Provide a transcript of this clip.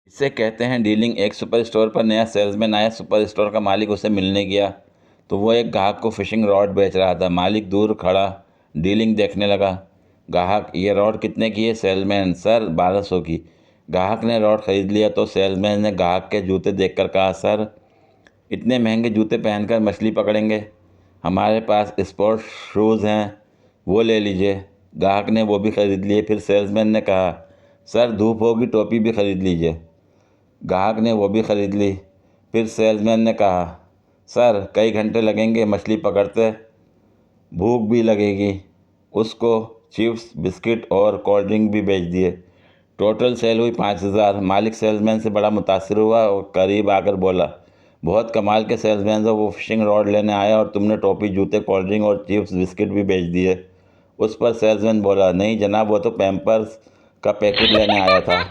इसे कहते हैं डीलिंग। एक सुपर स्टोर पर नया सेल्समैन आया। सुपर स्टोर का मालिक उसे मिलने गया तो वो एक ग्राहक को फिशिंग रॉड बेच रहा था। मालिक दूर खड़ा डीलिंग देखने लगा। ग्राहक, ये रॉड कितने की है? सेल्समैन, सर 1200 की। ग्राहक ने रॉड खरीद लिया तो सेल्समैन ने ग्राहक के जूते देखकर कहा, सर इतने महंगे जूते पहनकर मछली पकड़ेंगे? हमारे पास स्पोर्ट्स शूज़ हैं, वो ले लीजिए। ग्राहक ने वो भी खरीद लिए। फिर सेल्समैन ने कहा, सर धूप होगी, टोपी भी खरीद लीजिए। ग्राहक ने वो भी खरीद ली। फिर सेल्समैन ने कहा, सर कई घंटे लगेंगे मछली पकड़ते, भूख भी लगेगी। उसको चिप्स, बिस्किट और कोल्ड ड्रिंक भी बेच दिए। टोटल सेल हुई 5000। मालिक सेल्समैन से बड़ा मुतासिर हुआ और करीब आकर बोला, बहुत कमाल के सेल्समैन हो, वो फिशिंग रॉड लेने आया और तुमने टोपी, जूते, कोल्ड ड्रिंक और चिप्स बिस्किट भी बेच दिए। उस पर सेल्समैन बोला, नहीं जनाब, वो तो पैम्पर्स का पैकेट लेने आया था।